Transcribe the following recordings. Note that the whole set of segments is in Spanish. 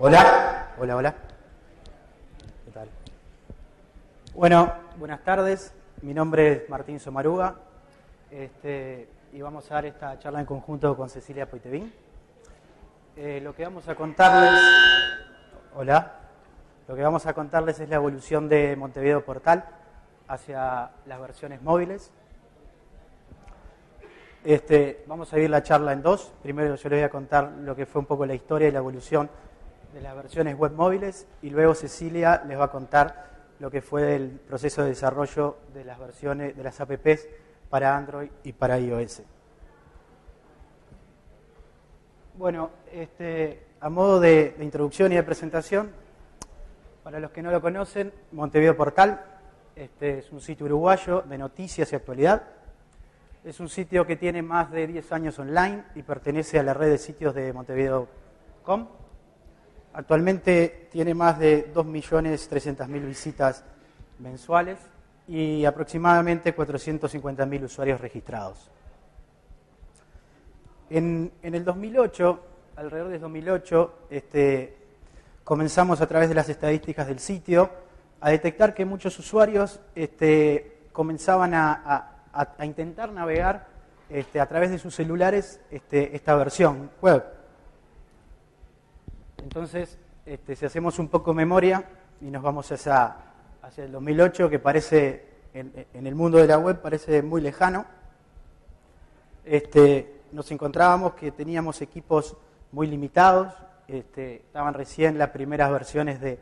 Hola. Hola, hola. ¿Qué tal? Bueno, buenas tardes. Mi nombre es Martín Somaruga y vamos a dar esta charla en conjunto con Cecilia Poitevin. Lo que vamos a contarles... Hola. Lo que vamos a contarles es la evolución de Montevideo Portal hacia las versiones móviles. Vamos a dividir la charla en dos. Primero yo les voy a contar lo que fue un poco la historia y la evolución de las versiones web móviles y luego Cecilia les va a contar lo que fue el proceso de desarrollo de las versiones de las apps para Android y para iOS. Bueno, a modo de introducción y de presentación, para los que no lo conocen, Montevideo Portal es un sitio uruguayo de noticias y actualidad. Es un sitio que tiene más de 10 años online y pertenece a la red de sitios de Montevideo.com. Actualmente tiene más de 2.300.000 visitas mensuales y aproximadamente 450.000 usuarios registrados. En el 2008, alrededor del 2008, comenzamos a través de las estadísticas del sitio a detectar que muchos usuarios comenzaban a intentar navegar a través de sus celulares esta versión web. Entonces, si hacemos un poco memoria y nos vamos hacia el 2008, que parece, en el mundo de la web, parece muy lejano, nos encontrábamos que teníamos equipos muy limitados, estaban recién las primeras versiones de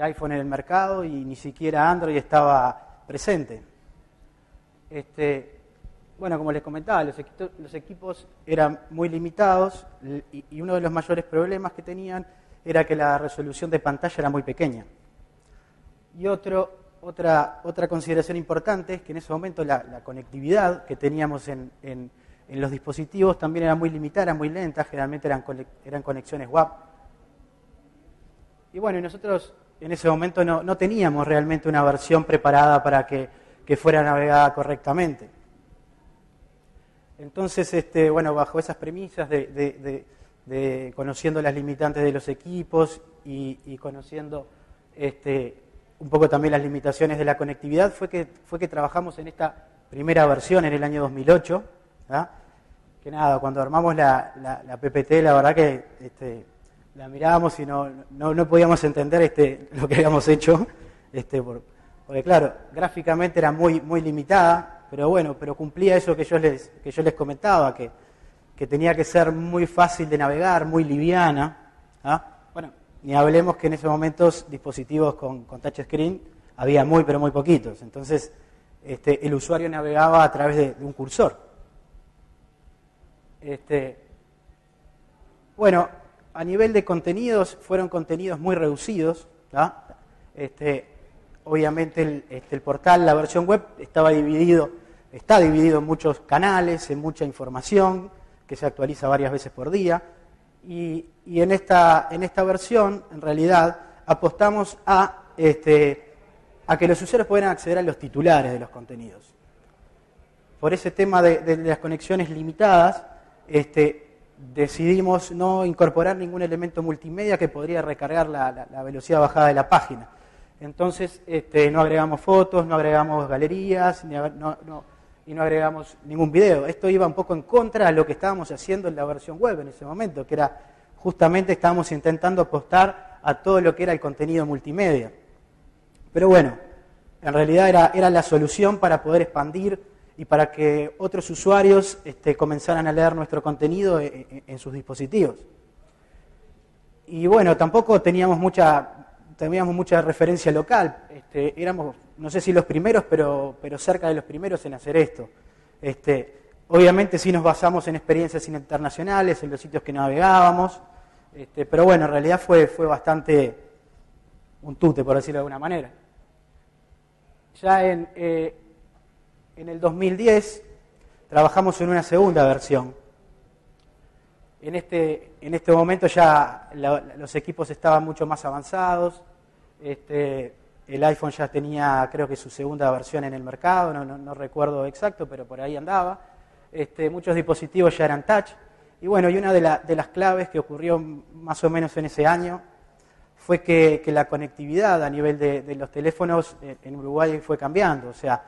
iPhone en el mercado y ni siquiera Android estaba presente. Bueno, como les comentaba, los equipos eran muy limitados y uno de los mayores problemas que tenían era que la resolución de pantalla era muy pequeña. Y otra consideración importante es que en ese momento la conectividad que teníamos en los dispositivos también era muy limitada, era muy lenta, generalmente eran conexiones WAP. Y bueno, nosotros en ese momento no teníamos realmente una versión preparada para que fuera navegada correctamente. Entonces, bueno, bajo esas premisas de conociendo las limitantes de los equipos y conociendo un poco también las limitaciones de la conectividad, fue que trabajamos en esta primera versión en el año 2008, ¿verdad? Que nada, cuando armamos la PPT, la verdad que la mirábamos y no podíamos entender lo que habíamos hecho, porque claro, gráficamente era muy limitada, pero bueno, cumplía eso que yo les comentaba, que tenía que ser muy fácil de navegar, muy liviana. Bueno, ni hablemos que en esos momentos dispositivos con touchscreen había pero muy poquitos. Entonces, el usuario navegaba a través de un cursor. Bueno, a nivel de contenidos, fueron contenidos muy reducidos. Obviamente el portal, la versión web, está dividido en muchos canales, en mucha información que se actualiza varias veces por día. Y en esta versión, en realidad, apostamos a que los usuarios puedan acceder a los titulares de los contenidos. Por ese tema de las conexiones limitadas, decidimos no incorporar ningún elemento multimedia que podría recargar la velocidad bajada de la página. Entonces, no agregamos fotos, no agregamos galerías, y no agregamos ningún video. Esto iba un poco en contra de lo que estábamos haciendo en la versión web en ese momento, que era justamente estábamos intentando apostar a todo lo que era el contenido multimedia. Pero bueno, en realidad era la solución para poder expandir y para que otros usuarios comenzaran a leer nuestro contenido en sus dispositivos. Y bueno, tampoco teníamos mucha referencia local. Éramos, no sé si los primeros, pero cerca de los primeros en hacer esto. Obviamente sí nos basamos en experiencias internacionales, en los sitios que navegábamos, pero bueno, en realidad fue bastante un tute, por decirlo de alguna manera. Ya en el 2010 trabajamos en una segunda versión. En este momento ya los equipos estaban mucho más avanzados. El iPhone ya tenía, creo que su segunda versión en el mercado, no recuerdo exacto, pero por ahí andaba. Muchos dispositivos ya eran touch. Y bueno, y una de las claves que ocurrió más o menos en ese año fue que la conectividad a nivel de los teléfonos en Uruguay fue cambiando. O sea,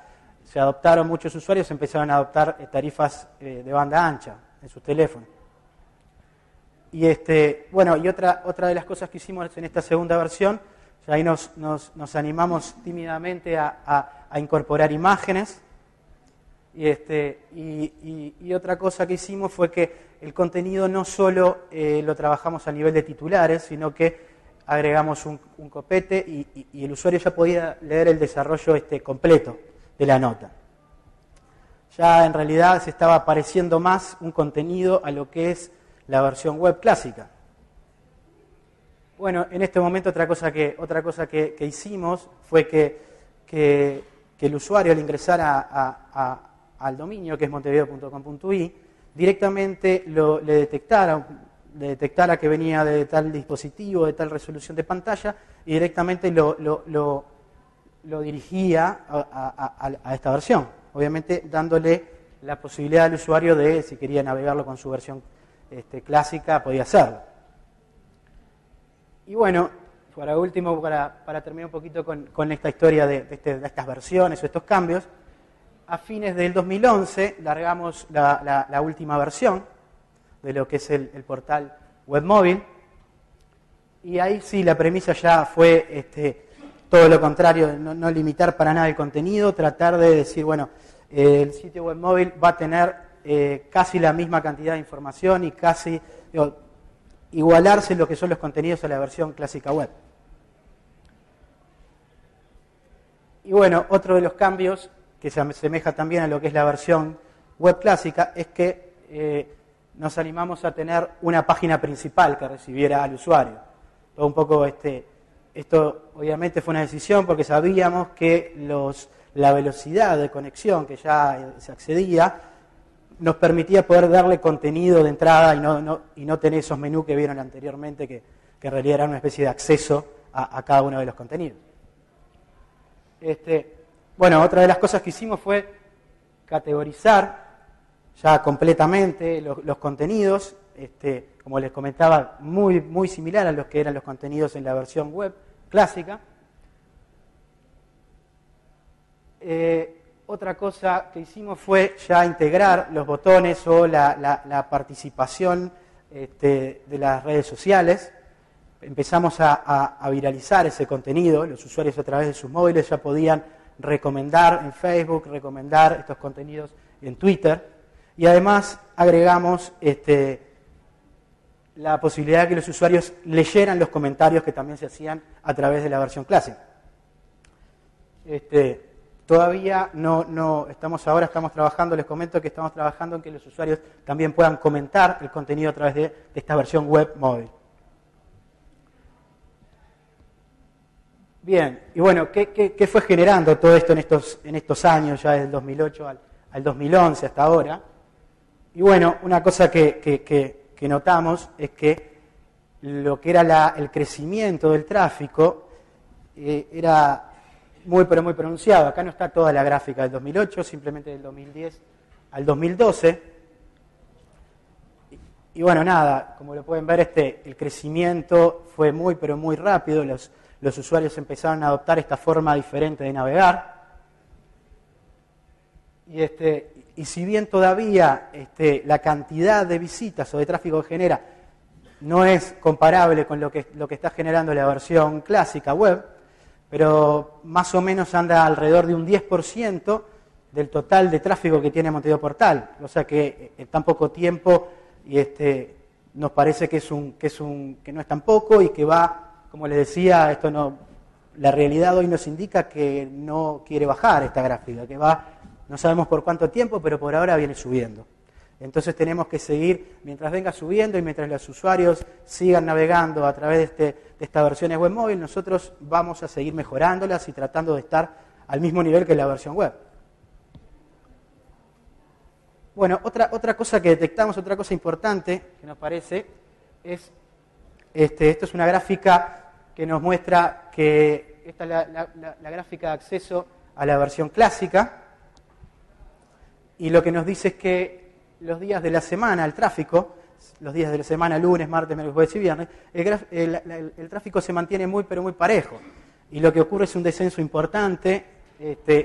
se adoptaron muchos usuarios, empezaron a adoptar tarifas de banda ancha en sus teléfonos. Y otra de las cosas que hicimos en esta segunda versión, ahí nos animamos tímidamente a incorporar imágenes. Y otra cosa que hicimos fue que el contenido no solo lo trabajamos a nivel de titulares, sino que agregamos un copete y el usuario ya podía leer el desarrollo completo de la nota. Ya en realidad se estaba pareciendo más un contenido a lo que es la versión web clásica. Bueno, en este momento otra cosa que hicimos fue que el usuario al ingresar al dominio, que es montevideo.com.uy, directamente le detectara que venía de tal dispositivo, de tal resolución de pantalla, y directamente lo dirigía a esta versión. Obviamente dándole la posibilidad al usuario de, si quería navegarlo con su versión clásica, podía hacerlo. Y bueno, para último, para terminar un poquito con esta historia de estas versiones o estos cambios, a fines del 2011 largamos la última versión de lo que es el portal web móvil, y ahí sí la premisa ya fue todo lo contrario, no limitar para nada el contenido, tratar de decir, bueno, el sitio web móvil va a tener casi la misma cantidad de información y casi igualarse lo que son los contenidos a la versión clásica web. Y bueno, otro de los cambios que se asemeja también a lo que es la versión web clásica es que nos animamos a tener una página principal que recibiera al usuario. Todo un poco esto obviamente fue una decisión porque sabíamos que la velocidad de conexión que ya se accedía nos permitía poder darle contenido de entrada y no tener esos menús que vieron anteriormente que en realidad eran una especie de acceso a cada uno de los contenidos. Bueno, otra de las cosas que hicimos fue categorizar ya completamente los contenidos, como les comentaba, muy similar a los que eran los contenidos en la versión web clásica. Otra cosa que hicimos fue ya integrar los botones o la participación de las redes sociales. Empezamos a viralizar ese contenido, los usuarios a través de sus móviles ya podían recomendar en Facebook, recomendar estos contenidos en Twitter, y además agregamos la posibilidad de que los usuarios leyeran los comentarios que también se hacían a través de la versión clásica. Todavía estamos trabajando, les comento que estamos trabajando en que los usuarios también puedan comentar el contenido a través de esta versión web móvil. Bien, y bueno, ¿qué fue generando todo esto en estos años, ya desde el 2008 al 2011 hasta ahora? Y bueno, una cosa que notamos es que lo que era el crecimiento del tráfico era muy pronunciado. Acá no está toda la gráfica del 2008, simplemente del 2010 al 2012. Y bueno, nada, como lo pueden ver, el crecimiento fue muy rápido. Los usuarios empezaron a adoptar esta forma diferente de navegar. Y si bien todavía la cantidad de visitas o de tráfico que genera no es comparable con lo que está generando la versión clásica web, pero más o menos anda alrededor de un 10% del total de tráfico que tiene Montevideo Portal. O sea que en tan poco tiempo nos parece que no es tan poco y que va. Como les decía, la realidad hoy nos indica que no quiere bajar esta gráfica, que va, no sabemos por cuánto tiempo, pero por ahora viene subiendo. Entonces tenemos que seguir, mientras venga subiendo y mientras los usuarios sigan navegando a través de estas versiones web móvil, nosotros vamos a seguir mejorándolas y tratando de estar al mismo nivel que la versión web. Bueno, otra cosa que detectamos, otra cosa importante que nos parece, es, esto es una gráfica que nos muestra que esta es la gráfica de acceso a la versión clásica, y lo que nos dice es que los días de la semana el tráfico los días de la semana, lunes, martes, miércoles, jueves y viernes, el tráfico se mantiene muy, pero muy parejo. Y lo que ocurre es un descenso importante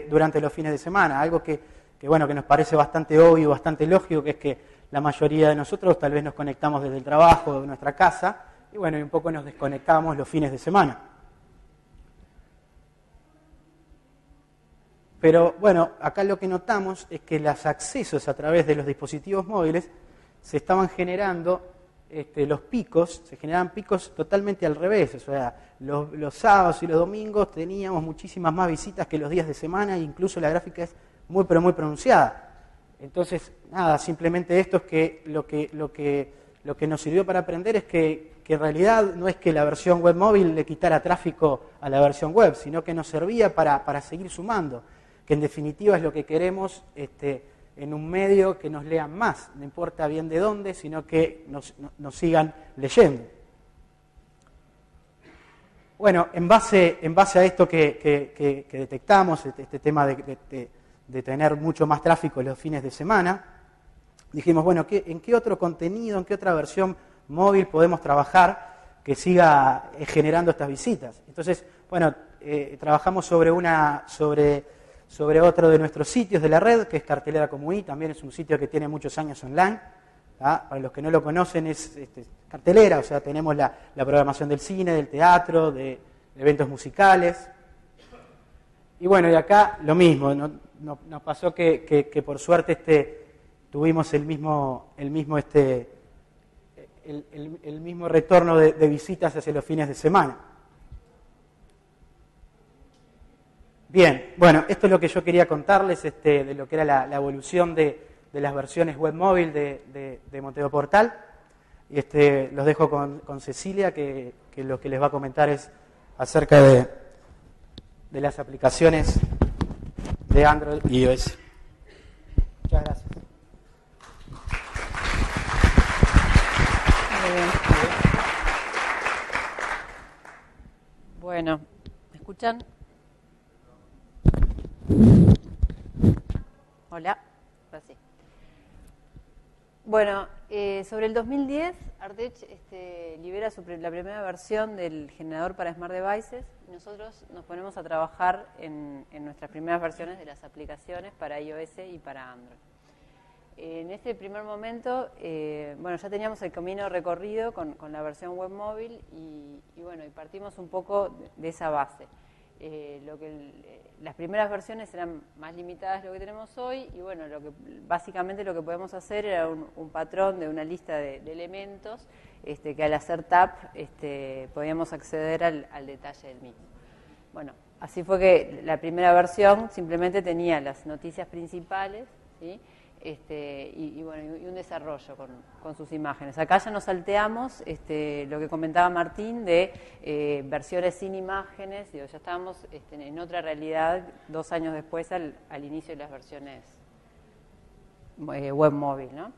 durante los fines de semana, algo que nos parece bastante obvio, bastante lógico, que es que la mayoría de nosotros tal vez nos conectamos desde el trabajo, de nuestra casa, y bueno, y un poco nos desconectamos los fines de semana. Pero bueno, acá lo que notamos es que los accesos a través de los dispositivos móviles se estaban generando los picos, se generaban picos totalmente al revés, o sea, los sábados y los domingos teníamos muchísimas más visitas que los días de semana e incluso la gráfica es muy pero muy pronunciada. Entonces, nada, simplemente esto es que lo que nos sirvió para aprender es que en realidad no es que la versión web móvil le quitara tráfico a la versión web, sino que nos servía para seguir sumando, que en definitiva es lo que queremos en un medio, que nos lean más, no importa bien de dónde, sino que nos sigan leyendo. Bueno, en base a esto que detectamos, este tema de tener mucho más tráfico los fines de semana, dijimos, bueno, ¿en qué otro contenido, en qué otra versión móvil podemos trabajar que siga generando estas visitas? Entonces, bueno, trabajamos sobre otro de nuestros sitios de la red, que es Cartelera Comuí, también es un sitio que tiene muchos años online. Para los que no lo conocen, es cartelera, o sea, tenemos la programación del cine, del teatro, de eventos musicales. Y bueno, y acá lo mismo, nos pasó que por suerte tuvimos el mismo retorno de visitas hacia los fines de semana. Bien, bueno, esto es lo que yo quería contarles de lo que era la evolución de las versiones web móvil de Monteo Portal. Y los dejo con Cecilia, que lo que les va a comentar es acerca de las aplicaciones de Android y iOS. Muchas gracias. Muy bien. Bueno, ¿me escuchan? Hola, así. Bueno, sobre el 2010, Artech libera la primera versión del generador para Smart Devices y nosotros nos ponemos a trabajar en nuestras primeras versiones de las aplicaciones para iOS y para Android. En este primer momento, ya teníamos el camino recorrido con la versión web móvil y partimos un poco de esa base. Las primeras versiones eran más limitadas de lo que tenemos hoy y básicamente lo que podemos hacer era un patrón de una lista de elementos que al hacer tap podíamos acceder al detalle del mismo. Bueno, así fue que la primera versión simplemente tenía las noticias principales, ¿sí? Y un desarrollo con sus imágenes. Acá ya nos salteamos lo que comentaba Martín de versiones sin imágenes, ya estábamos en otra realidad 2 años después al inicio de las versiones web móvil, ¿no?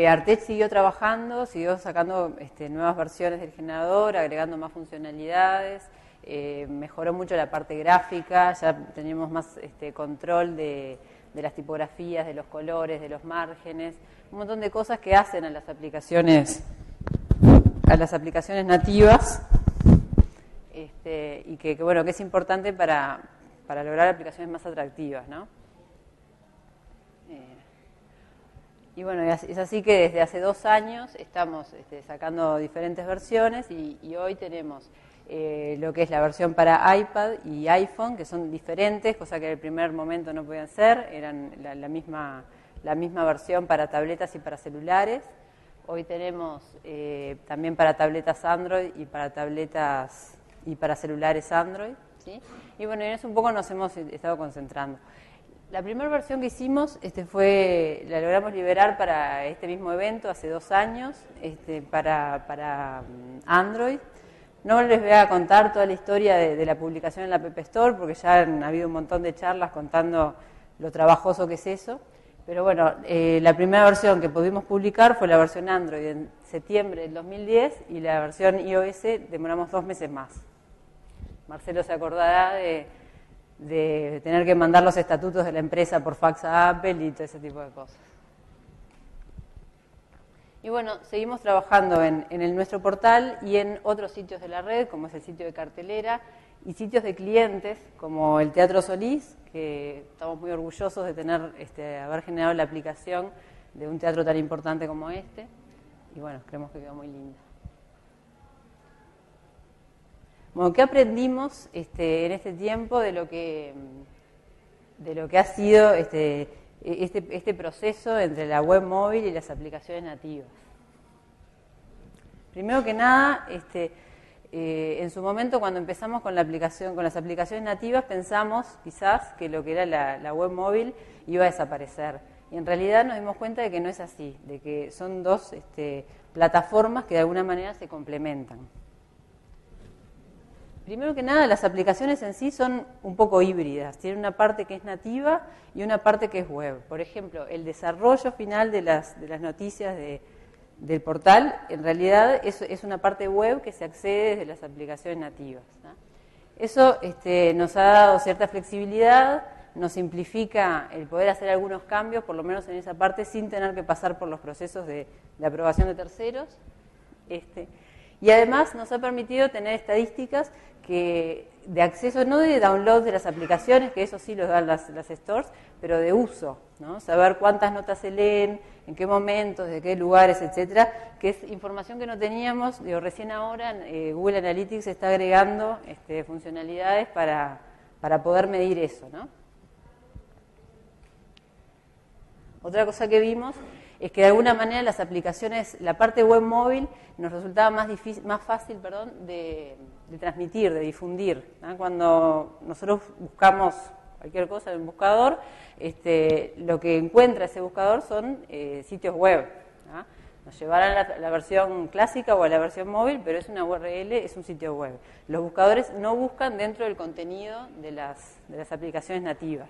Artech siguió trabajando, siguió sacando nuevas versiones del generador, agregando más funcionalidades, mejoró mucho la parte gráfica, ya teníamos más control de las tipografías, de los colores, de los márgenes, un montón de cosas que hacen a las aplicaciones nativas y que es importante para lograr aplicaciones más atractivas, ¿no? Es así que desde hace 2 años estamos sacando diferentes versiones y hoy tenemos lo que es la versión para iPad y iPhone, que son diferentes, cosa que en el primer momento no podían ser, eran la misma versión para tabletas y para celulares. Hoy tenemos también para tabletas Android y para tabletas y para celulares Android, ¿sí? Y en eso un poco nos hemos estado concentrando. La primera versión que hicimos la logramos liberar para este mismo evento hace 2 años, para Android. No les voy a contar toda la historia de la publicación en la App Store, porque ya han habido un montón de charlas contando lo trabajoso que es eso. Pero la primera versión que pudimos publicar fue la versión Android en septiembre del 2010 y la versión iOS demoramos 2 meses más. Marcelo se acordará de tener que mandar los estatutos de la empresa por fax a Apple y todo ese tipo de cosas. Y bueno, seguimos trabajando en nuestro portal y en otros sitios de la red, como es el sitio de cartelera, y sitios de clientes, como el Teatro Solís, que estamos muy orgullosos de tener, haber generado la aplicación de un teatro tan importante como este. Y bueno, creemos que quedó muy linda. Bueno, ¿qué aprendimos en este tiempo de lo que ha sido este proceso entre la web móvil y las aplicaciones nativas? Primero que nada, en su momento cuando empezamos con las aplicaciones nativas pensamos quizás que lo que era la web móvil iba a desaparecer. Y en realidad nos dimos cuenta de que no es así, de que son dos plataformas que de alguna manera se complementan. Primero que nada, las aplicaciones en sí son un poco híbridas. Tienen una parte que es nativa y una parte que es web. Por ejemplo, el desarrollo final de las noticias del portal, en realidad es una parte web que se accede desde las aplicaciones nativas, ¿no? Eso nos ha dado cierta flexibilidad, nos simplifica el poder hacer algunos cambios, por lo menos en esa parte, sin tener que pasar por los procesos de aprobación de terceros. Y además nos ha permitido tener estadísticas de acceso, no de download de las aplicaciones, que eso sí lo dan las stores, pero de uso, ¿no? Saber cuántas notas se leen, en qué momentos, de qué lugares, etcétera, que es información que no teníamos. Recién ahora Google Analytics está agregando funcionalidades para poder medir eso, ¿no? Otra cosa que vimos es que de alguna manera las aplicaciones, la parte web móvil nos resultaba más fácil de transmitir, de difundir, ¿no? Cuando nosotros buscamos cualquier cosa en el buscador, lo que encuentra ese buscador son sitios web, ¿no? Nos llevarán a la versión clásica o a la versión móvil, pero es una URL, es un sitio web. Los buscadores no buscan dentro del contenido de las aplicaciones nativas.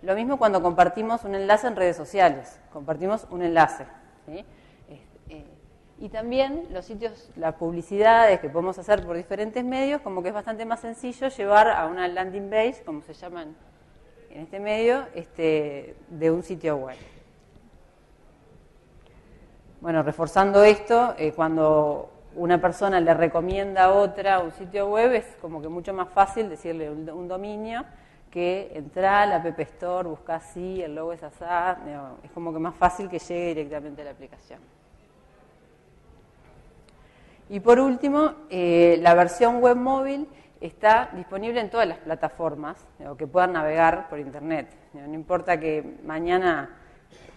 Lo mismo cuando compartimos un enlace en redes sociales, compartimos un enlace, ¿sí? Y también los sitios, las publicidades que podemos hacer por diferentes medios, como que es bastante más sencillo llevar a una landing page, como se llaman en este medio, de un sitio web. Bueno, reforzando esto, cuando una persona le recomienda a otra un sitio web, es como que mucho más fácil decirle un dominio, que entrar a la App Store, buscar así, el logo es asá, es como que más fácil que llegue directamente a la aplicación. Y por último, la versión web móvil está disponible en todas las plataformas que puedan navegar por Internet. No importa que mañana,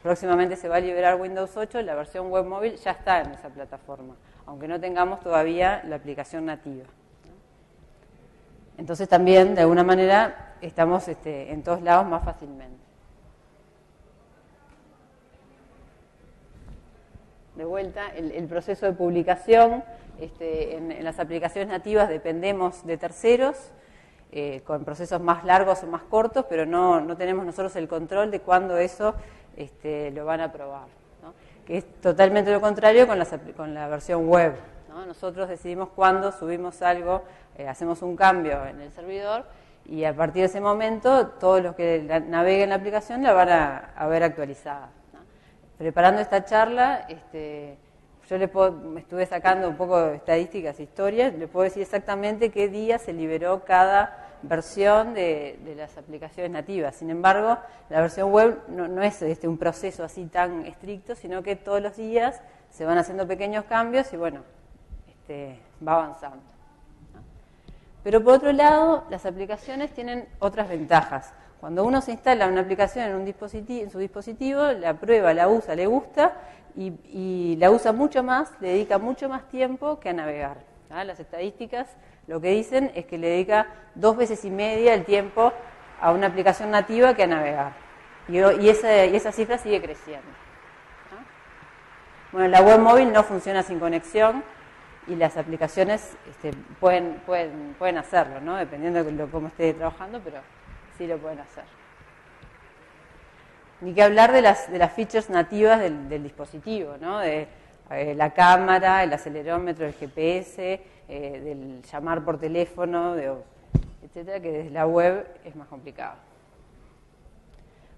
próximamente se va a liberar Windows 8, la versión web móvil ya está en esa plataforma, aunque no tengamos todavía la aplicación nativa. Entonces también, de alguna manera, estamos en todos lados más fácilmente. De vuelta, el proceso de publicación, en las aplicaciones nativas dependemos de terceros, con procesos más largos o más cortos, pero no tenemos nosotros el control de cuándo eso lo van a aprobar, ¿no? Que es totalmente lo contrario con la versión web, ¿no? Nosotros decidimos cuándo subimos algo, hacemos un cambio en el servidor y a partir de ese momento todos los que naveguen la aplicación la van a ver actualizada, ¿no? Preparando esta charla, me estuve sacando un poco de estadísticas, historias, le puedo decir exactamente qué día se liberó cada versión de las aplicaciones nativas. Sin embargo, la versión web no es un proceso así tan estricto, sino que todos los días se van haciendo pequeños cambios y bueno, va avanzando, ¿no? Pero por otro lado, las aplicaciones tienen otras ventajas. Cuando uno se instala una aplicación en su dispositivo, la prueba, la usa, le gusta y la usa mucho más, le dedica mucho más tiempo que a navegar, ¿no? Las estadísticas lo que dicen es que le dedica 2 veces y media el tiempo a una aplicación nativa que a navegar. Y esa cifra sigue creciendo, ¿no? Bueno, la web móvil no funciona sin conexión y las aplicaciones pueden hacerlo, ¿no? Dependiendo de cómo esté trabajando, pero sí lo pueden hacer. Ni que hablar de las features nativas del dispositivo, ¿no? De la cámara, el acelerómetro, el GPS, del llamar por teléfono, etcétera, que desde la web es más complicado.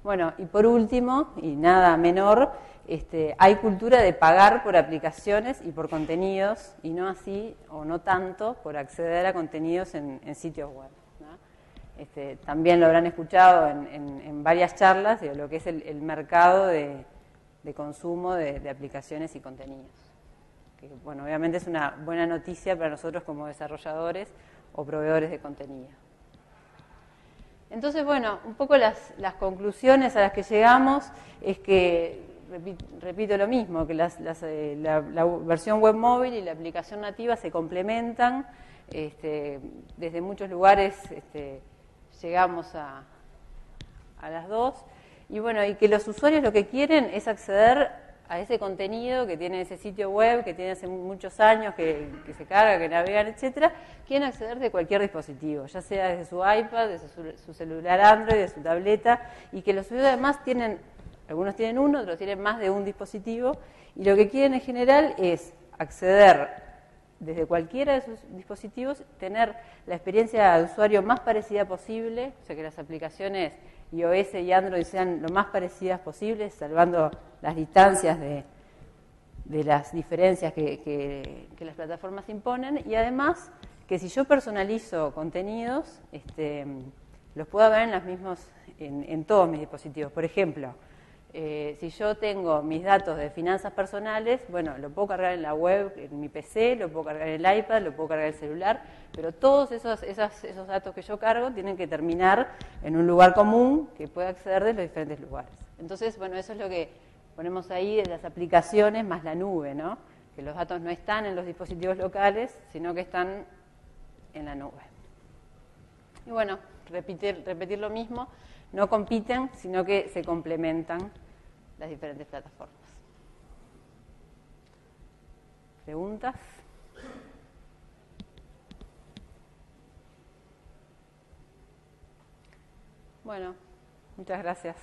Bueno, y por último, y nada menor, hay cultura de pagar por aplicaciones y por contenidos, y no así, o no tanto, por acceder a contenidos en sitios web, ¿no? También lo habrán escuchado en varias charlas de lo que es el mercado de consumo de aplicaciones y contenidos. Que, bueno, obviamente es una buena noticia para nosotros como desarrolladores o proveedores de contenido. Entonces, bueno, un poco las conclusiones a las que llegamos es que, repito lo mismo, que la versión web móvil y la aplicación nativa se complementan. Desde muchos lugares llegamos a las dos. Y bueno, y que los usuarios lo que quieren es acceder a ese contenido que tiene ese sitio web, que tiene hace muchos años, que se carga, que navegan, etcétera, quieren acceder de cualquier dispositivo, ya sea desde su iPad, desde su celular Android, de su tableta, y que los usuarios además algunos tienen uno, otros tienen más de un dispositivo, y lo que quieren en general es acceder desde cualquiera de sus dispositivos, tener la experiencia de usuario más parecida posible, o sea que las aplicaciones iOS y Android sean lo más parecidas posibles, salvando las distancias de las diferencias que las plataformas imponen, y además que si yo personalizo contenidos, los puedo ver en todos mis dispositivos. Por ejemplo, si yo tengo mis datos de finanzas personales, bueno, lo puedo cargar en la web, en mi PC, lo puedo cargar en el iPad, lo puedo cargar en el celular, pero todos esos datos que yo cargo tienen que terminar en un lugar común que pueda acceder de los diferentes lugares. Entonces, bueno, eso es lo que ponemos ahí de las aplicaciones más la nube, ¿no? Que los datos no están en los dispositivos locales, sino que están en la nube. Y bueno, repetir lo mismo, no compiten, sino que se complementan las diferentes plataformas. ¿Preguntas? Bueno, muchas gracias.